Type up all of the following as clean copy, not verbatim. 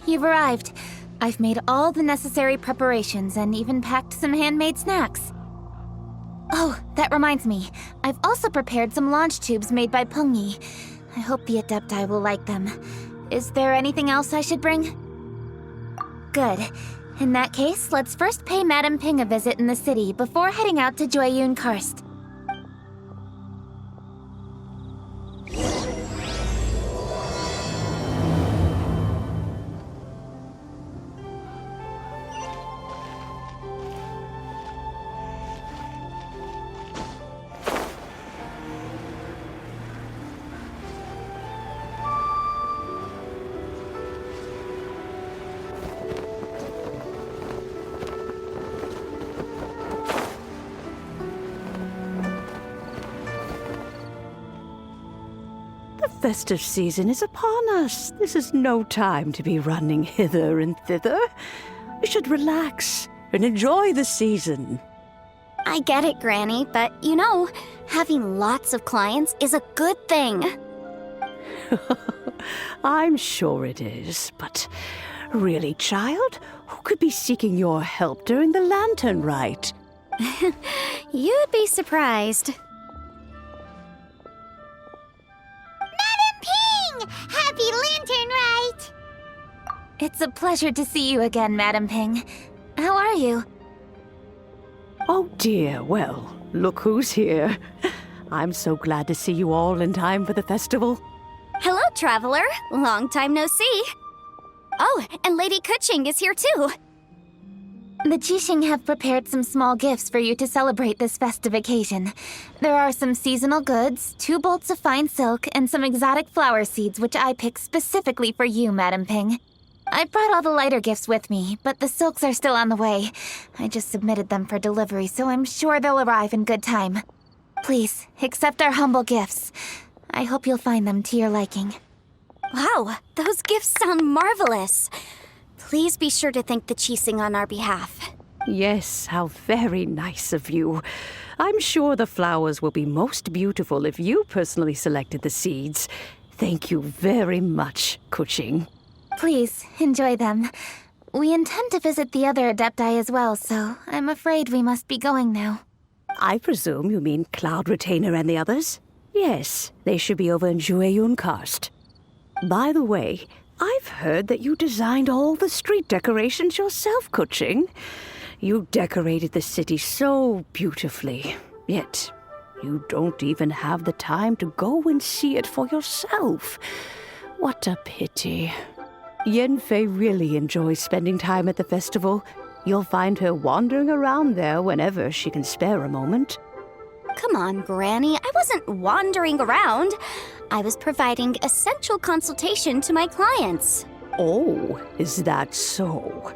You've arrived. I've made all the necessary preparations and even packed some handmade snacks. Oh, that reminds me. I've also prepared some launch tubes made by Pungi. I hope the Adepti will like them. Is there anything else I should bring? Good. In that case, let's first pay Madame Ping a visit in the city before heading out to Jueyun Karst. The festive season is upon us. This is no time to be running hither and thither. We should relax and enjoy the season. I get it, Granny, but you know, having lots of clients is a good thing. I'm sure it is, but really, child, who could be seeking your help during the Lantern Rite? You'd be surprised. Happy Lantern Rite! It's a pleasure to see you again, Madame Ping. How are you? Oh dear, well, look who's here. I'm so glad to see you all in time for the festival. Hello, traveler. Long time no see. Oh, and Lady Kuching is here too. The Jixing have prepared some small gifts for you to celebrate this festive occasion. There are some seasonal goods, 2 bolts of fine silk, and some exotic flower seeds which I picked specifically for you, Madame Ping. I brought all the lighter gifts with me, but the silks are still on the way. I just submitted them for delivery, so I'm sure they'll arrive in good time. Please, accept our humble gifts. I hope you'll find them to your liking. Wow, those gifts sound marvelous. Please be sure to thank the Jixing on our behalf. Yes, how very nice of you. I'm sure the flowers will be most beautiful if you personally selected the seeds. Thank you very much, Kuching. Please, enjoy them. We intend to visit the other Adepti as well, so I'm afraid we must be going now. I presume you mean Cloud Retainer and the others? Yes, they should be over in Jueyun Karst. By the way, I've heard that you designed all the street decorations yourself, Kuching. You decorated the city so beautifully, yet you don't even have the time to go and see it for yourself. What a pity. Yanfei really enjoys spending time at the festival. You'll find her wandering around there whenever she can spare a moment. Come on, Granny. I wasn't wandering around. I was providing essential consultation to my clients. Oh, is that so?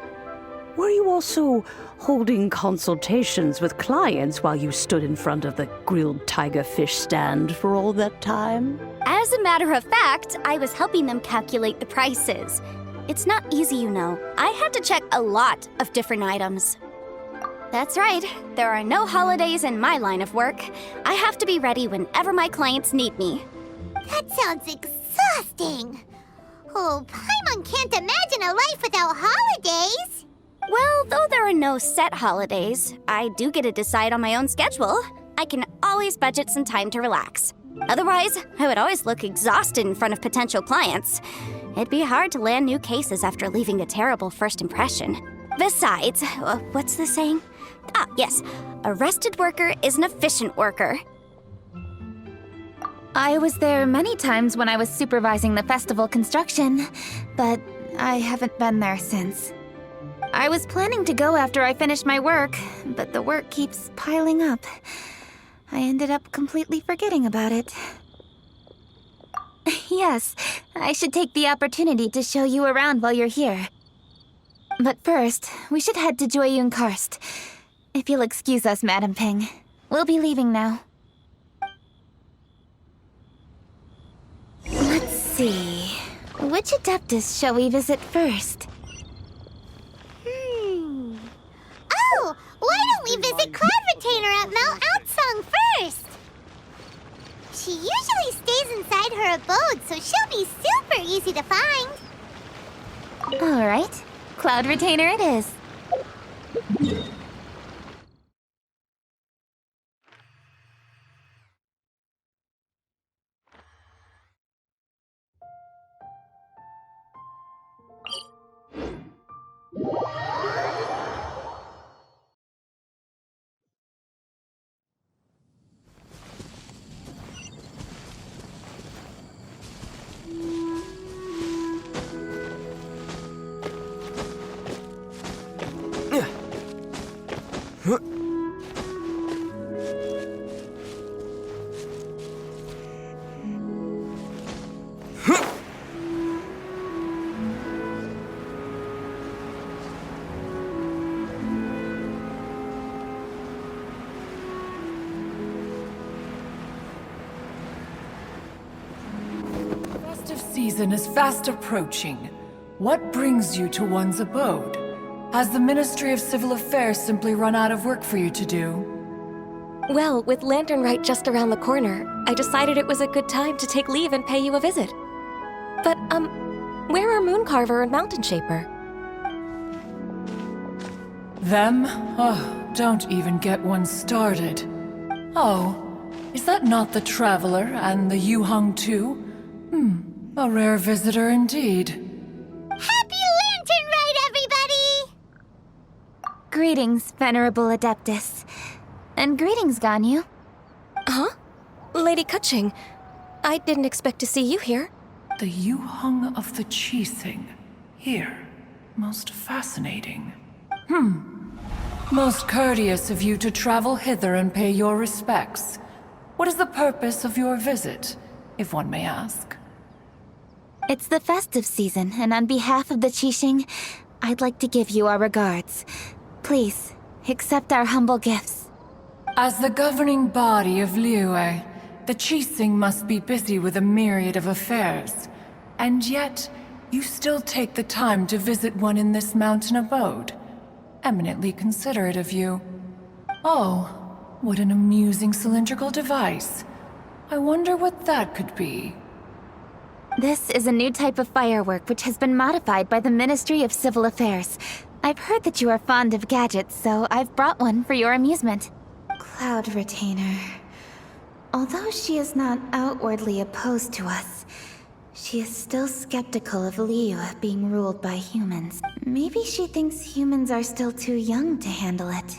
Were you also holding consultations with clients while you stood in front of the grilled tiger fish stand for all that time? As a matter of fact, I was helping them calculate the prices. It's not easy, you know. I had to check a lot of different items. That's right. There are no holidays in my line of work. I have to be ready whenever my clients need me. That sounds exhausting. Oh, Paimon can't imagine a life without holidays. Well, though there are no set holidays, I do get to decide on my own schedule. I can always budget some time to relax. Otherwise, I would always look exhausted in front of potential clients. It'd be hard to land new cases after leaving a terrible first impression. Besides, what's the saying? Ah, yes. A rested worker is an efficient worker. I was there many times when I was supervising the festival construction, but I haven't been there since. I was planning to go after I finished my work, but the work keeps piling up. I ended up completely forgetting about it. Yes, I should take the opportunity to show you around while you're here. But first, we should head to Jueyun Karst. If you'll excuse us, Madam Ping. We'll be leaving now. Let's see. Which Adeptus shall we visit first? Oh, why don't we visit Cloud Retainer at Mount Outsong first? She usually stays inside her abode, so she'll be super easy to find. All right. Cloud Retainer it is. Festive season is fast approaching. What brings you to one's abode? Has the Ministry of Civil Affairs simply run out of work for you to do? Well, with Rite just around the corner, I decided it was a good time to take leave and pay you a visit. But, where are Mooncarver and Mountain Shaper? Them? Oh, don't even get one started. Oh, is that not the Traveler and the Yuheng too? A rare visitor indeed. Happy Lantern Rite, everybody! Greetings, Venerable Adeptus. And greetings, Ganyu. Huh? Lady Kutching, I didn't expect to see you here. The Yuheng of the Qixing. Here. Most fascinating. Most courteous of you to travel hither and pay your respects. What is the purpose of your visit, if one may ask? It's the festive season, and on behalf of the Qixing, I'd like to give you our regards. Please, accept our humble gifts. As the governing body of Liyue, the Qixing must be busy with a myriad of affairs. And yet, you still take the time to visit one in this mountain abode. Eminently considerate of you. Oh, what an amusing cylindrical device. I wonder what that could be. This is a new type of firework which has been modified by the Ministry of Civil Affairs. I've heard that you are fond of gadgets, so I've brought one for your amusement. Cloud Retainer. Although she is not outwardly opposed to us, she is still skeptical of Liyue being ruled by humans. Maybe she thinks humans are still too young to handle it.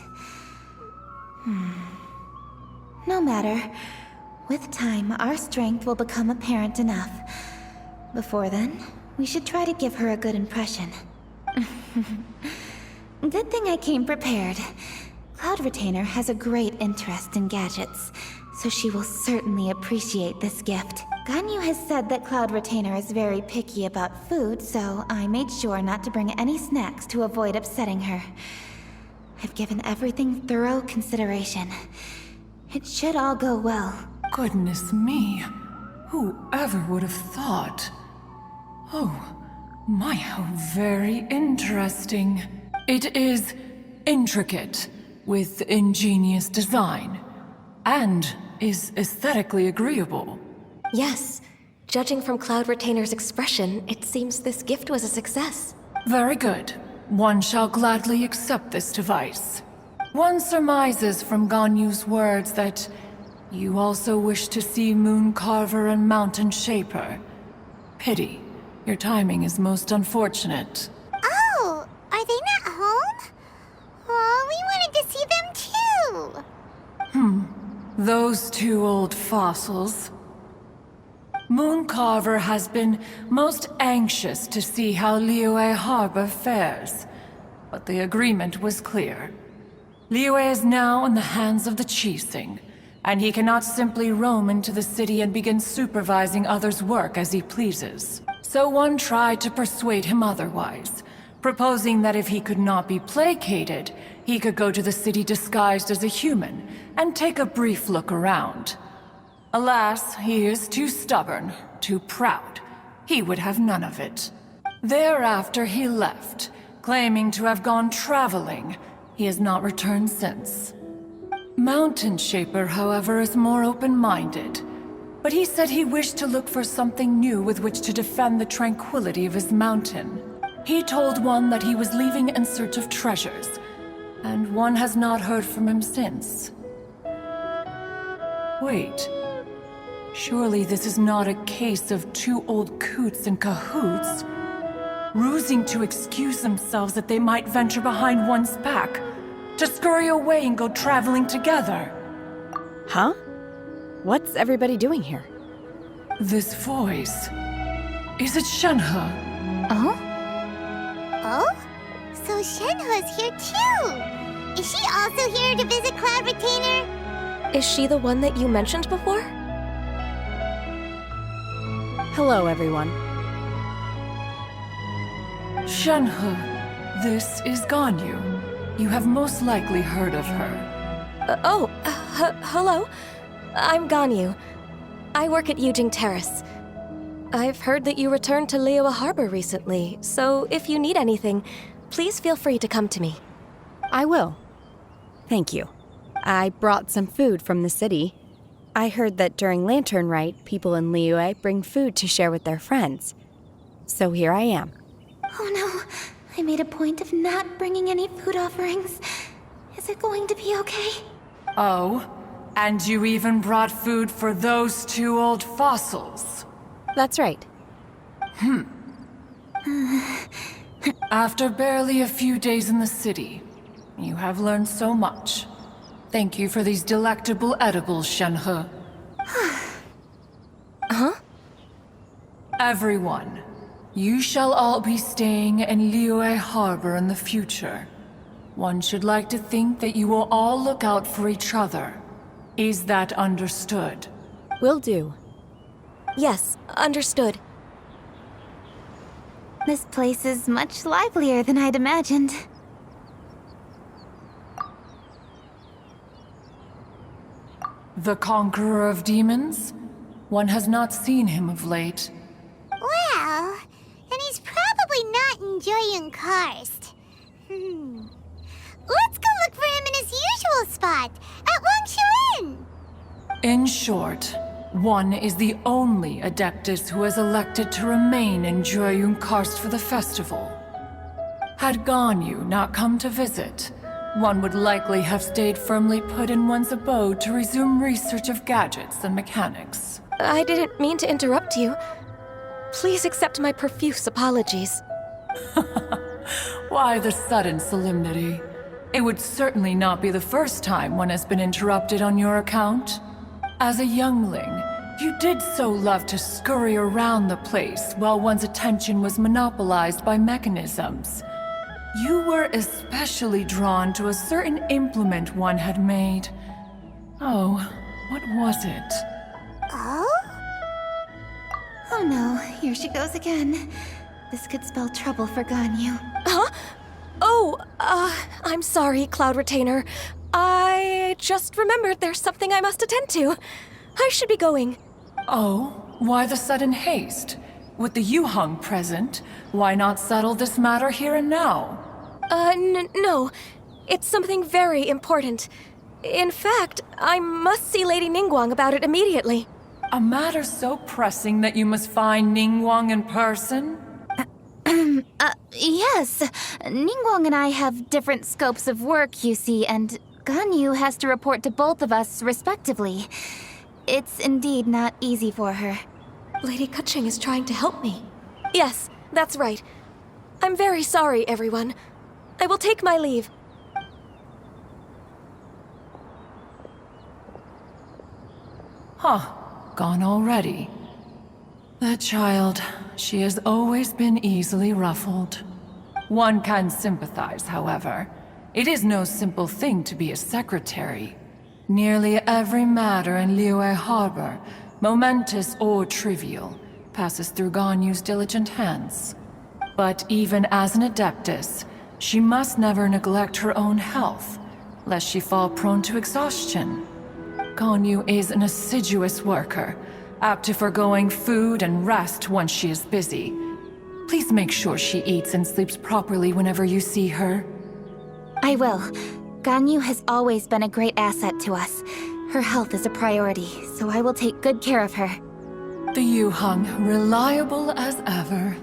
No matter. With time, our strength will become apparent enough. Before then, we should try to give her a good impression. Good thing I came prepared. Cloud Retainer has a great interest in gadgets, so she will certainly appreciate this gift. Ganyu has said that Cloud Retainer is very picky about food, so I made sure not to bring any snacks to avoid upsetting her. I've given everything thorough consideration. It should all go well. Goodness me. Whoever would have thought? Oh, my, how very interesting. It is intricate, with ingenious design, and is aesthetically agreeable. Yes. Judging from Cloud Retainer's expression, it seems this gift was a success. Very good. One shall gladly accept this device. One surmises from Ganyu's words that you also wish to see Mooncarver and Mountain Shaper. Pity. Your timing is most unfortunate. Oh, are they not home? Oh, we wanted to see them too. Those two old fossils. Mooncarver has been most anxious to see how Liyue Harbor fares, but the agreement was clear. Liyue is now in the hands of the Qixing, and he cannot simply roam into the city and begin supervising others' work as he pleases. So one tried to persuade him otherwise, proposing that if he could not be placated, he could go to the city disguised as a human and take a brief look around. Alas, he is too stubborn, too proud. He would have none of it. Thereafter he left, claiming to have gone traveling. He has not returned since. Mountain Shaper, however, is more open-minded. But he said he wished to look for something new with which to defend the tranquility of his mountain. He told one that he was leaving in search of treasures, and one has not heard from him since. Wait. Surely this is not a case of two old coots in cahoots, rusing to excuse themselves that they might venture behind one's back, to scurry away and go traveling together. Huh? What's everybody doing here? This voice... Is it Shenhe? Oh? Oh? So Shenhe's here too! Is she also here to visit Cloud Retainer? Is she the one that you mentioned before? Hello, everyone. Shenhe, this is Ganyu. You have most likely heard of her. Hello. I'm Ganyu. I work at Yujing Terrace. I've heard that you returned to Liyue Harbor recently, so if you need anything, please feel free to come to me. I will. Thank you. I brought some food from the city. I heard that during Lantern Rite, people in Liyue bring food to share with their friends. So here I am. Oh no, I made a point of not bringing any food offerings. Is it going to be okay? Oh, and you even brought food for those two old fossils. That's right. After barely a few days in the city, you have learned so much. Thank you for these delectable edibles, Shenhe. Huh? Everyone, you shall all be staying in Liyue Harbor in the future. One should like to think that you will all look out for each other. Is that understood? Will do. Yes, understood. This place is much livelier than I'd imagined. The Conqueror of Demons? One has not seen him of late. Well, then he's probably not enjoying Karst. Let's go look for him in his usual spot, at Wangshu Inn! In short, one is the only Adeptus who has elected to remain in Jueyun Karst for the festival. Had Ganyu not come to visit, one would likely have stayed firmly put in one's abode to resume research of gadgets and mechanics. I didn't mean to interrupt you. Please accept my profuse apologies. Why the sudden solemnity? It would certainly not be the first time one has been interrupted on your account. As a youngling, you did so love to scurry around the place while one's attention was monopolized by mechanisms. You were especially drawn to a certain implement one had made. Oh, what was it? Oh? Oh no, here she goes again. This could spell trouble for Ganyu. Huh? Oh, I'm sorry, Cloud Retainer. I just remembered there's something I must attend to. I should be going. Oh, why the sudden haste? With the Yuheng present, why not settle this matter here and now? No. It's something very important. In fact, I must see Lady Ningguang about it immediately. A matter so pressing that you must find Ningguang in person? Yes. Ningguang and I have different scopes of work, you see, and Ganyu has to report to both of us respectively. It's indeed not easy for her. Lady Keqing is trying to help me. Yes, that's right. I'm very sorry, everyone. I will take my leave. Huh, gone already. That child, she has always been easily ruffled. One can sympathize, however. It is no simple thing to be a secretary. Nearly every matter in Liyue Harbor, momentous or trivial, passes through Ganyu's diligent hands. But even as an adeptus, she must never neglect her own health, lest she fall prone to exhaustion. Ganyu is an assiduous worker, apt to foregoing food and rest once she is busy. Please make sure she eats and sleeps properly whenever you see her. I will. Ganyu has always been a great asset to us. Her health is a priority, so I will take good care of her. The Yuheng, reliable as ever.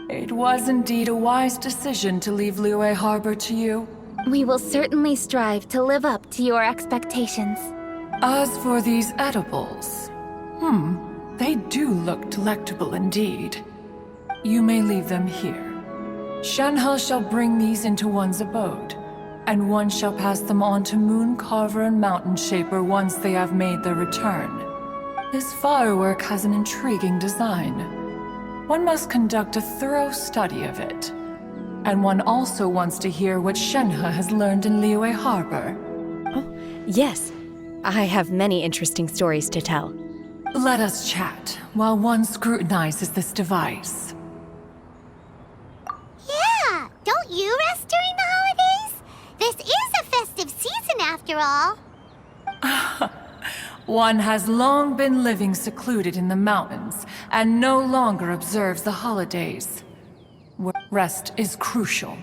It was indeed a wise decision to leave Liyue Harbor to you. We will certainly strive to live up to your expectations. As for these edibles, they do look delectable indeed. You may leave them here. Shenhe shall bring these into one's abode, and one shall pass them on to Moon Carver and Mountain Shaper once they have made their return. This firework has an intriguing design. One must conduct a thorough study of it. And one also wants to hear what Shenhe has learned in Liyue Harbor. Oh, yes. I have many interesting stories to tell. Let us chat while one scrutinizes this device. Yeah, don't you rest during the holidays? This is a festive season after all. One has long been living secluded in the mountains and no longer observes the holidays. Rest is crucial.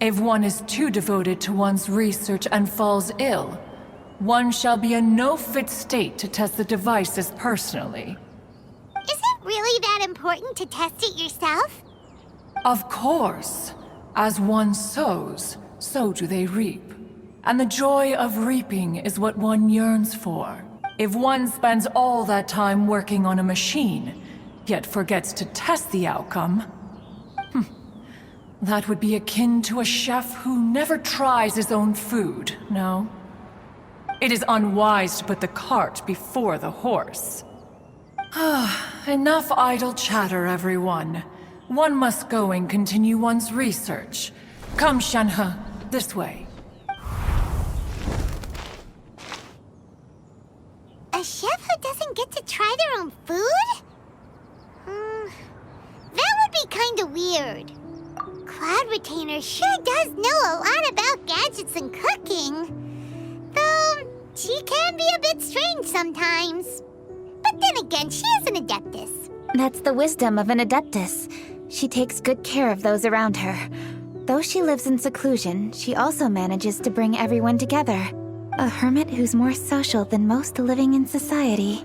If one is too devoted to one's research and falls ill, one shall be in no fit state to test the devices personally. Is it really that important to test it yourself? Of course. As one sows, so do they reap. And the joy of reaping is what one yearns for. If one spends all that time working on a machine, yet forgets to test the outcome, that would be akin to a chef who never tries his own food, no? It is unwise to put the cart before the horse. Enough idle chatter, everyone. One must go and continue one's research. Come, Shenhe, this way. A chef who doesn't get to try their own food? That would be kinda weird. Cloud Retainer sure does know a lot about gadgets and cooking. Though, she can be a bit strange sometimes. But then again, she is an adeptus. That's the wisdom of an adeptus. She takes good care of those around her. Though she lives in seclusion, she also manages to bring everyone together. A hermit who's more social than most living in society.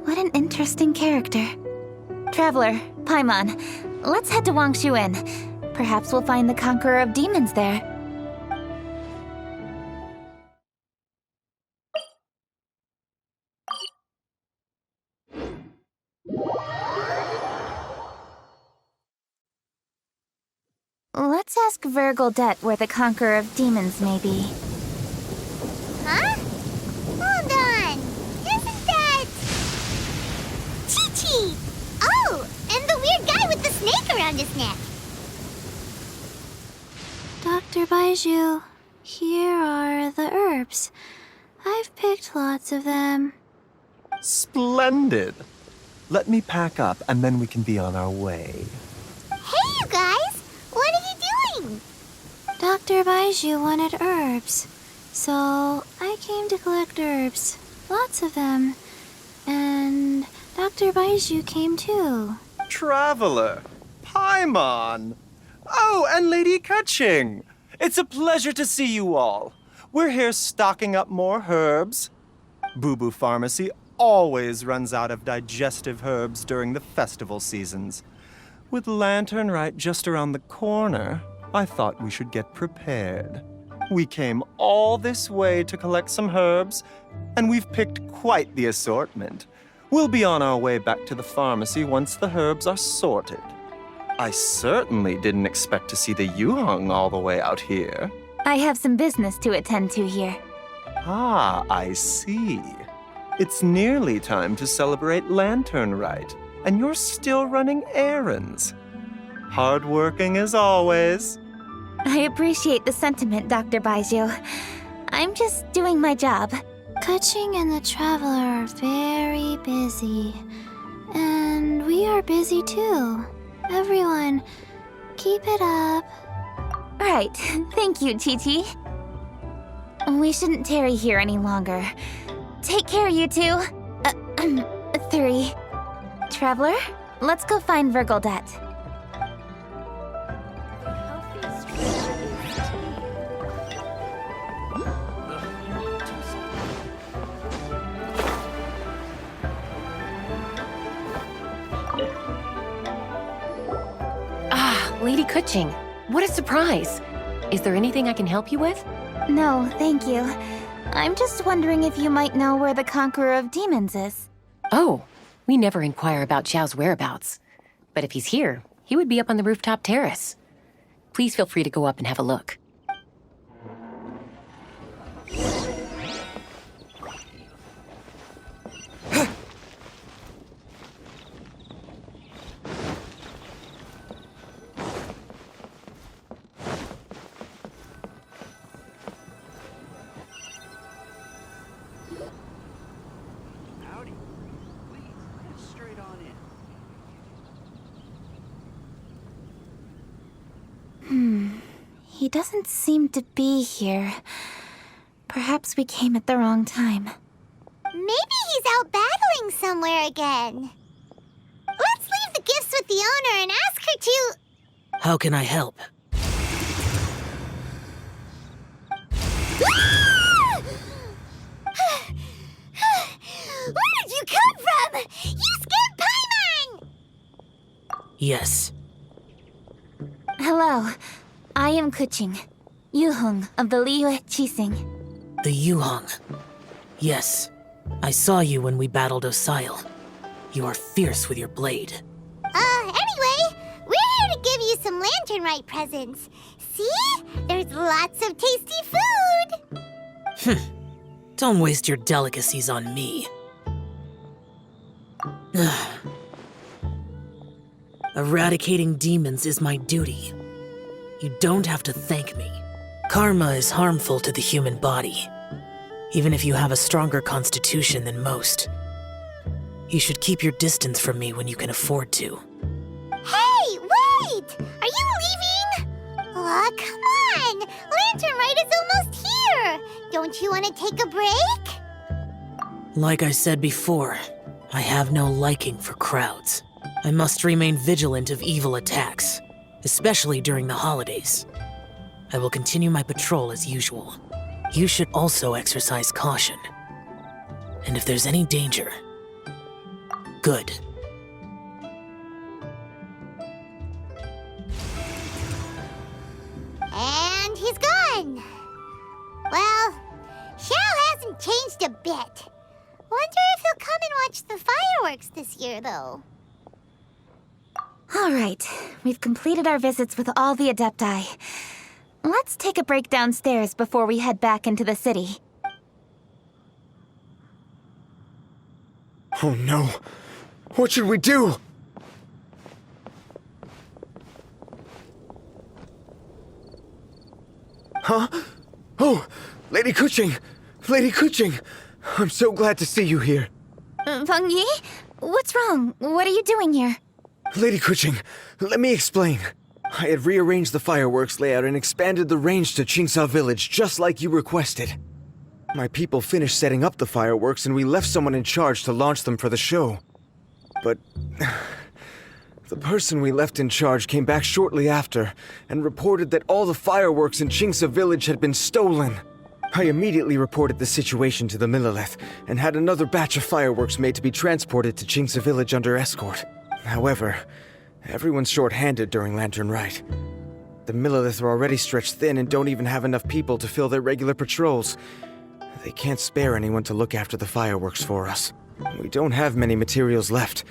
What an interesting character. Traveler, Paimon, let's head to Wangshuin. Perhaps we'll find the Conqueror of Demons there. Let's ask Vergoldet where the Conqueror of Demons may be. Huh? Hold on. Isn't that... Chi-Chi! Oh, and the weird guy with the snake around his neck. Dr. Baiju, here are the herbs. I've picked lots of them. Splendid! Let me pack up and then we can be on our way. Hey, you guys! What are you doing? Dr. Baiju wanted herbs, so I came to collect herbs. Lots of them. And Dr. Baiju came too. Traveler! Paimon! Oh, and Lady Kaching! It's a pleasure to see you all. We're here stocking up more herbs. Boo Boo Pharmacy always runs out of digestive herbs during the festival seasons. With Lantern Rite just around the corner, I thought we should get prepared. We came all this way to collect some herbs, and we've picked quite the assortment. We'll be on our way back to the pharmacy once the herbs are sorted. I certainly didn't expect to see the Yuheng all the way out here. I have some business to attend to here. Ah, I see. It's nearly time to celebrate Lantern Rite, and you're still running errands. Hardworking as always. I appreciate the sentiment, Dr. Baiju. I'm just doing my job. Kaching and the Traveler are very busy. And we are busy too. Everyone, keep it up. Right. Thank you, Chi-Chi. We shouldn't tarry here any longer. Take care, you two. 3. Traveler, let's go find Virgoldet. Lady Kuching, what a surprise! Is there anything I can help you with? No, thank you. I'm just wondering if you might know where the Conqueror of Demons is. Oh, we never inquire about Xiao's whereabouts. But if he's here, he would be up on the rooftop terrace. Please feel free to go up and have a look. He doesn't seem to be here. Perhaps we came at the wrong time. Maybe he's out battling somewhere again. Let's leave the gifts with the owner and ask her to... How can I help? Where did you come from? You scared Paimon! Yes. Hello. I am Kuching, Yuhong of the Liyue Qixing. The Yuhong. Yes. I saw you when we battled Osile. You are fierce with your blade. Anyway, we're here to give you some Lantern Rite presents. See? There's lots of tasty food! Don't waste your delicacies on me. Eradicating demons is my duty. You don't have to thank me. Karma is harmful to the human body, even if you have a stronger constitution than most. You should keep your distance from me when you can afford to. Hey, wait! Are you leaving? Aw, come on! Lantern Rite is almost here! Don't you want to take a break? Like I said before, I have no liking for crowds. I must remain vigilant of evil attacks, especially during the holidays. I will continue my patrol as usual. You should also exercise caution. And if there's any danger, good. And he's gone. Well, Xiao hasn't changed a bit. Wonder if he'll come and watch the fireworks this year, though. All right, we've completed our visits with all the Adepti. Let's take a break downstairs before we head back into the city. Oh no! What should we do? Huh? Oh, Lady Kuching! Lady Kuching! I'm so glad to see you here. Feng Yi? What's wrong? What are you doing here? Lady Kuching, let me explain. I had rearranged the fireworks layout and expanded the range to Qingsa Village just like you requested. My people finished setting up the fireworks and we left someone in charge to launch them for the show. But the person we left in charge came back shortly after and reported that all the fireworks in Qingsa Village had been stolen. I immediately reported the situation to the Millelith and had another batch of fireworks made to be transported to Qingsa Village under escort. However, everyone's short-handed during Lantern Rite. The Millelith are already stretched thin and don't even have enough people to fill their regular patrols. They can't spare anyone to look after the fireworks for us. We don't have many materials left,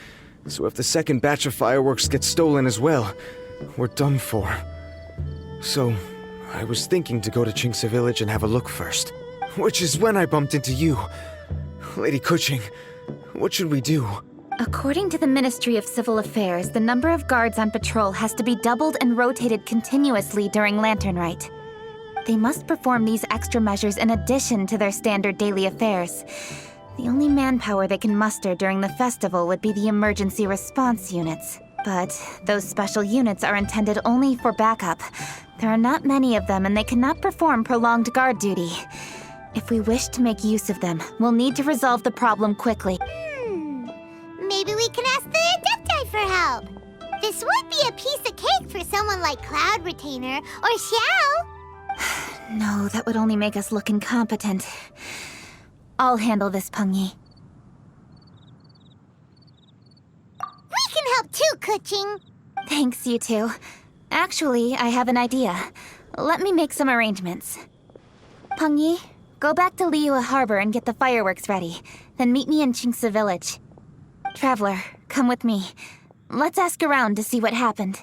so if the second batch of fireworks gets stolen as well, we're done for. So, I was thinking to go to Qingsa Village and have a look first. Which is when I bumped into you. Lady Kuching, what should we do? According to the Ministry of Civil Affairs, the number of guards on patrol has to be doubled and rotated continuously during Lantern Rite. They must perform these extra measures in addition to their standard daily affairs. The only manpower they can muster during the festival would be the emergency response units. But those special units are intended only for backup. There are not many of them, and they cannot perform prolonged guard duty. If we wish to make use of them, we'll need to resolve the problem quickly. Maybe we can ask the Adepti for help. This would be a piece of cake for someone like Cloud Retainer or Xiao. No, that would only make us look incompetent. I'll handle this, Pengyi. We can help too, Kuching. Thanks, you two. Actually, I have an idea. Let me make some arrangements. Pengyi, go back to Liyue Harbor and get the fireworks ready. Then meet me in Qingce Village. Traveler, come with me. Let's ask around to see what happened.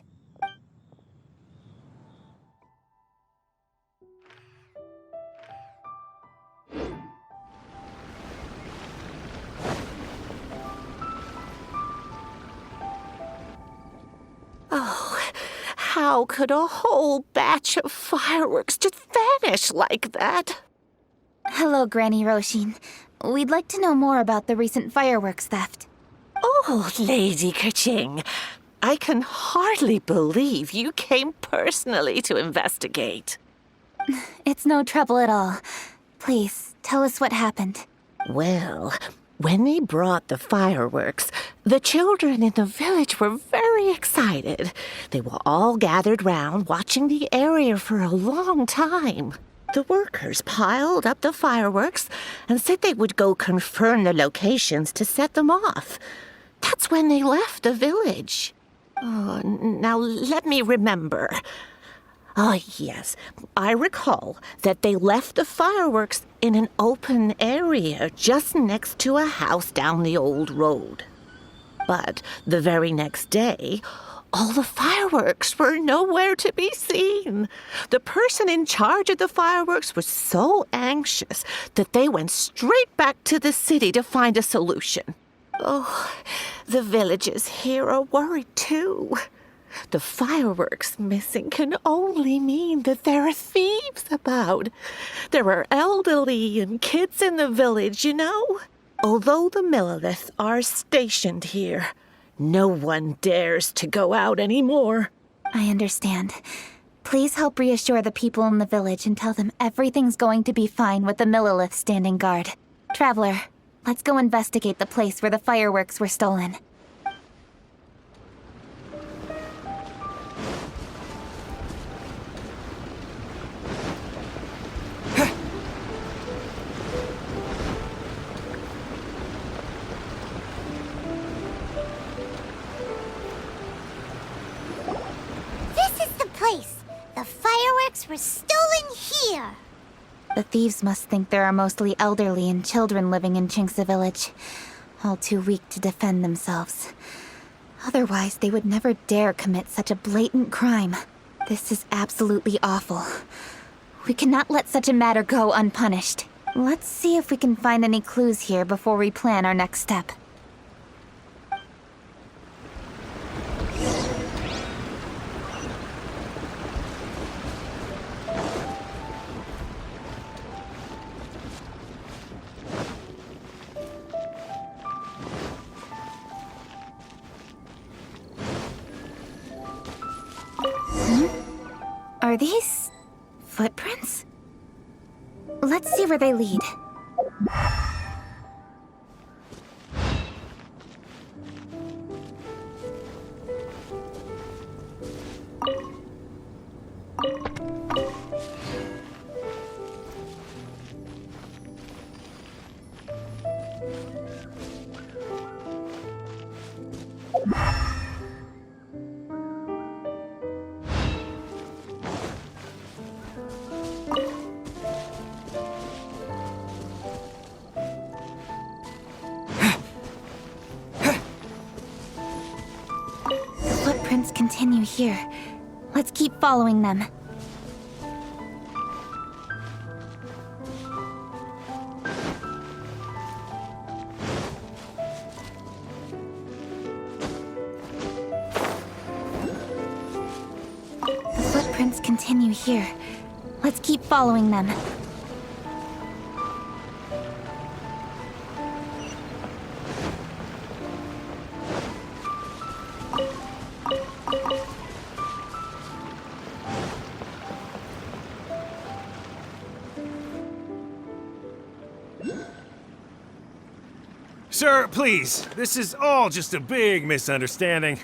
Oh, how could a whole batch of fireworks just vanish like that? Hello, Granny Roshin. We'd like to know more about the recent fireworks theft. Oh, Lady Kuching, I can hardly believe you came personally to investigate. It's no trouble at all. Please, tell us what happened. Well, when they brought the fireworks, the children in the village were very excited. They were all gathered round, watching the area for a long time. The workers piled up the fireworks and said they would go confirm the locations to set them off. That's when they left the village. Oh, now let me remember. Oh, yes, I recall that they left the fireworks in an open area just next to a house down the old road. But the very next day, all the fireworks were nowhere to be seen. The person in charge of the fireworks was so anxious that they went straight back to the city to find a solution. Oh, the villagers here are worried too. The fireworks missing can only mean that there are thieves about. There are elderly and kids in the village, you know. Although the Millelith are stationed here, no one dares to go out anymore. I understand. Please help reassure the people in the village and tell them everything's going to be fine with the Millelith standing guard. Traveler, let's go investigate the place where the fireworks were stolen. The fireworks were stolen here. The thieves must think there are mostly elderly and children living in Qingce Village, all too weak to defend themselves. Otherwise, they would never dare commit such a blatant crime. This is absolutely awful. We cannot let such a matter go unpunished. Let's see if we can find any clues here before we plan our next step. Are these footprints? Let's see where they lead. Footprints continue here. Let's keep following them. continue here. Let's keep following them. Sir, please. This is all just a big misunderstanding.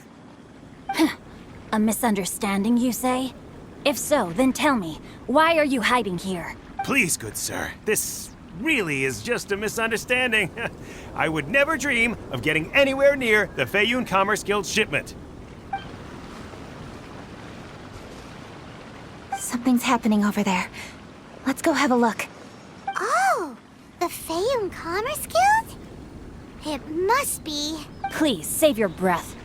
A misunderstanding, you say? If so, then tell me, why are you hiding here? Please, good sir. This really is just a misunderstanding. I would never dream of getting anywhere near the Feiyun Commerce Guild shipment. Something's happening over there. Let's go have a look. Oh, the Feiyun Commerce Guild? It must be. Please, save your breath.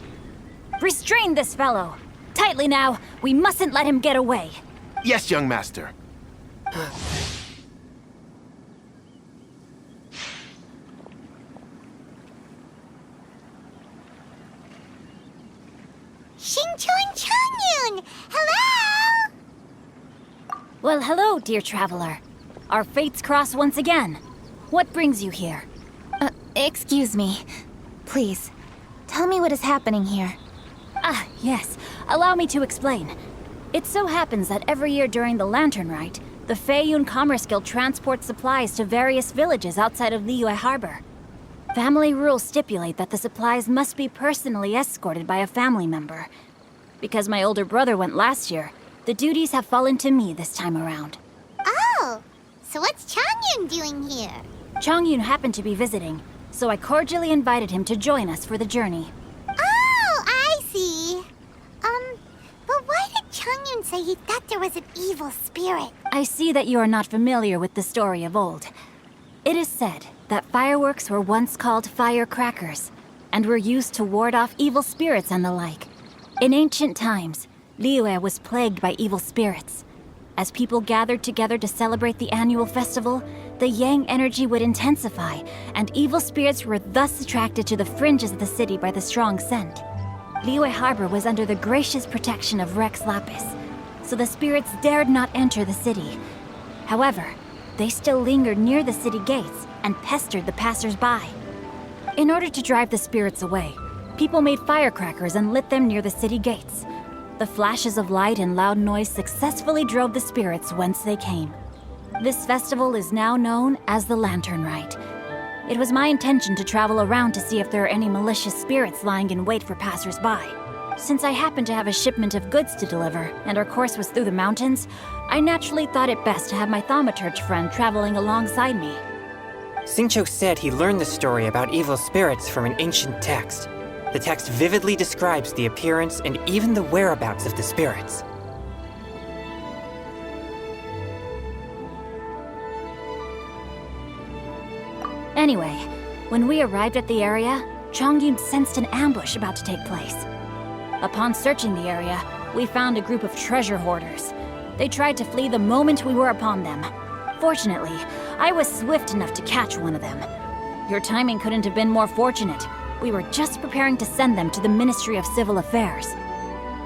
Restrain this fellow. Tightly now. We mustn't let him get away. Yes, young master. Xingqiu Changyun! Hello! Well, hello, dear traveler. Our fates cross once again. What brings you here? Excuse me. Please, tell me what is happening here. Ah, yes. Allow me to explain. It so happens that every year during the Lantern Rite, the Feiyun Commerce Guild transports supplies to various villages outside of Liyue Harbor. Family rules stipulate that the supplies must be personally escorted by a family member. Because my older brother went last year, the duties have fallen to me this time around. Oh, so what's Changyun doing here? Changyun happened to be visiting, so I cordially invited him to join us for the journey. Oh, I see. But why did Changyun say he thought there was an evil spirit? I see that you are not familiar with the story of old. It is said that fireworks were once called firecrackers, and were used to ward off evil spirits and the like. In ancient times, Liyue was plagued by evil spirits. As people gathered together to celebrate the annual festival, the yang energy would intensify, and evil spirits were thus attracted to the fringes of the city by the strong scent. Liyue Harbor was under the gracious protection of Rex Lapis, so the spirits dared not enter the city. However, they still lingered near the city gates and pestered the passers-by. In order to drive the spirits away, people made firecrackers and lit them near the city gates. The flashes of light and loud noise successfully drove the spirits whence they came. This festival is now known as the Lantern Rite. It was my intention to travel around to see if there are any malicious spirits lying in wait for passers-by. Since I happened to have a shipment of goods to deliver, and our course was through the mountains, I naturally thought it best to have my thaumaturge friend traveling alongside me. Xingqiu said he learned the story about evil spirits from an ancient text. The text vividly describes the appearance and even the whereabouts of the spirits. Anyway, when we arrived at the area, Changyun sensed an ambush about to take place. Upon searching the area, we found a group of treasure hoarders. They tried to flee the moment we were upon them. Fortunately, I was swift enough to catch one of them. Your timing couldn't have been more fortunate. We were just preparing to send them to the Ministry of Civil Affairs.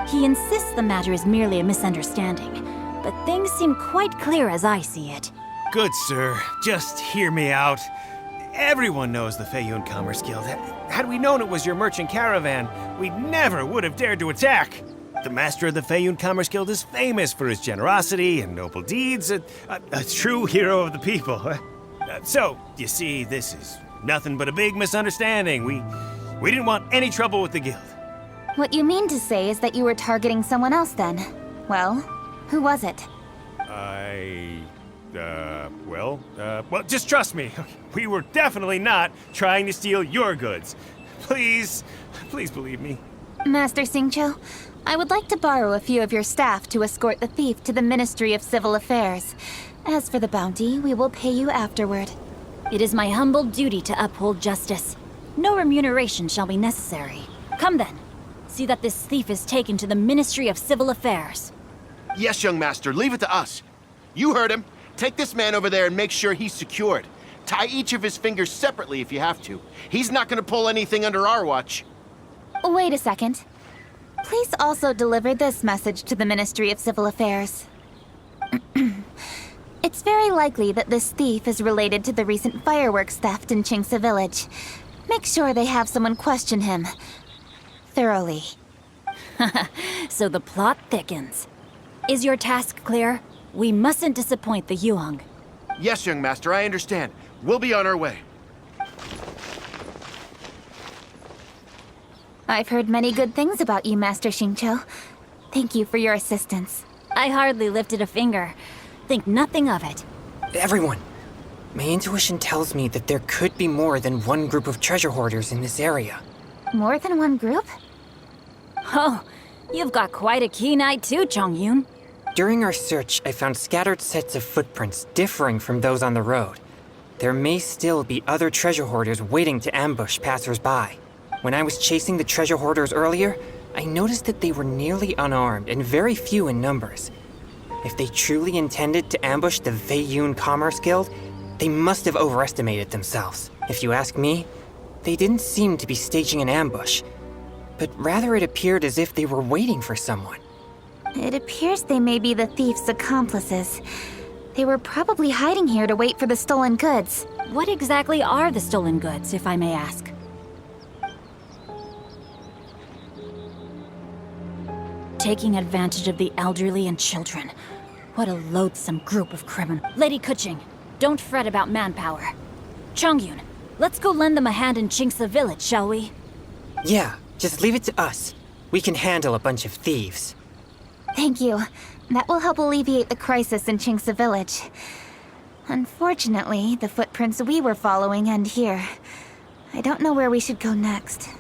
He insists the matter is merely a misunderstanding, but things seem quite clear as I see it. Good sir, just hear me out. Everyone knows the Feiyun Commerce Guild. Had we known it was your merchant caravan, we never would have dared to attack. The master of the Feiyun Commerce Guild is famous for his generosity and noble deeds, a true hero of the people. So, you see, this is nothing but a big misunderstanding. We didn't want any trouble with the guild. What you mean to say is that you were targeting someone else then? Well, who was it? Well, just trust me. We were definitely not trying to steal your goods. Please believe me. Master Xingqiu, I would like to borrow a few of your staff to escort the thief to the Ministry of Civil Affairs. As for the bounty, we will pay you afterward. It is my humble duty to uphold justice. No remuneration shall be necessary. Come then. See that this thief is taken to the Ministry of Civil Affairs. Yes, young master, leave it to us. You heard him. Take this man over there and make sure he's secured. Tie each of his fingers separately if you have to. He's not gonna pull anything under our watch. Wait a second. Please also deliver this message to the Ministry of Civil Affairs. It's very likely that this thief is related to the recent fireworks theft in Chingsa Village. Make sure they have someone question him thoroughly. So the plot thickens. Is your task clear? We mustn't disappoint the Yuang. Yes, young master, I understand. We'll be on our way. I've heard many good things about you, Master Xingqiu. Thank you for your assistance. I hardly lifted a finger. Think nothing of it. Everyone, my intuition tells me that there could be more than one group of treasure hoarders in this area. More than one group? Oh, you've got quite a keen eye too, Chongyun. During our search, I found scattered sets of footprints differing from those on the road. There may still be other treasure hoarders waiting to ambush passers-by. When I was chasing the treasure hoarders earlier, I noticed that they were nearly unarmed and very few in numbers. If they truly intended to ambush the Feiyun Commerce Guild, they must have overestimated themselves. If you ask me, they didn't seem to be staging an ambush, but rather it appeared as if they were waiting for someone. It appears they may be the thief's accomplices. They were probably hiding here to wait for the stolen goods. What exactly are the stolen goods, if I may ask? Taking advantage of the elderly and children. What a loathsome group of criminals. Lady Kuching, don't fret about manpower. Chongyun, let's go lend them a hand in Chingsa Village, shall we? Yeah, just leave it to us. We can handle a bunch of thieves. Thank you. That will help alleviate the crisis in Chingsa Village. Unfortunately, the footprints we were following end here. I don't know where we should go next.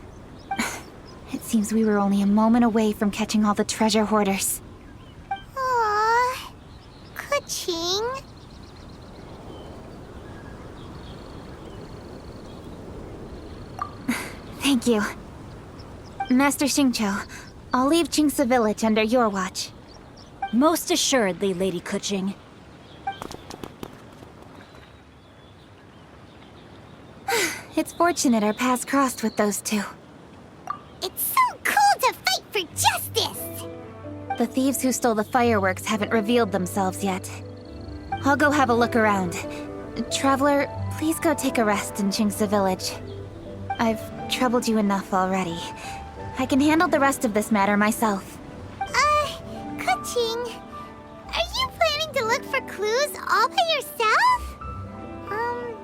It seems we were only a moment away from catching all the treasure hoarders. Aww. Kuching. Thank you. Master Xingqiu, I'll leave Chingsa Village under your watch. Most assuredly, Lady Kuching. It's fortunate our paths crossed with those two. It's so cool to fight for justice! The thieves who stole the fireworks haven't revealed themselves yet. I'll go have a look around. Traveler, please go take a rest in Chingsa Village. I've troubled you enough already. I can handle the rest of this matter myself. Kuching, are you planning to look for clues all by yourself?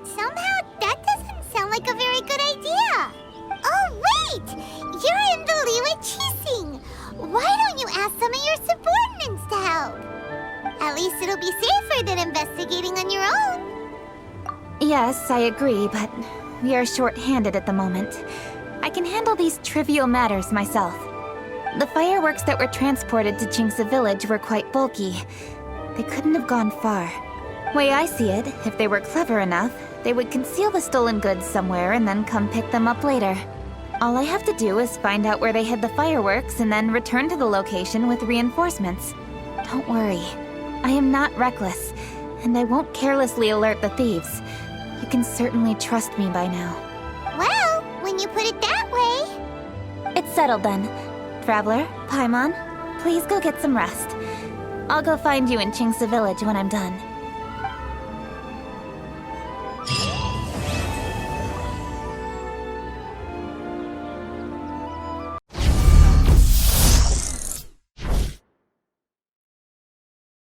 Somehow that doesn't sound like a very good idea. Oh, wait! You're in the Liwa Qixing. Why don't you ask some of your subordinates to help? At least it'll be safer than investigating on your own. Yes, I agree, but we are short-handed at the moment. I can handle these trivial matters myself. The fireworks that were transported to Chingsa Village were quite bulky. They couldn't have gone far. Way I see it, if they were clever enough, they would conceal the stolen goods somewhere and then come pick them up later. All I have to do is find out where they hid the fireworks and then return to the location with reinforcements. Don't worry. I am not reckless, and I won't carelessly alert the thieves. You can certainly trust me by now. Well, when you put it that way... It's settled then. Traveler, Paimon, please go get some rest. I'll go find you in Chingsa Village when I'm done.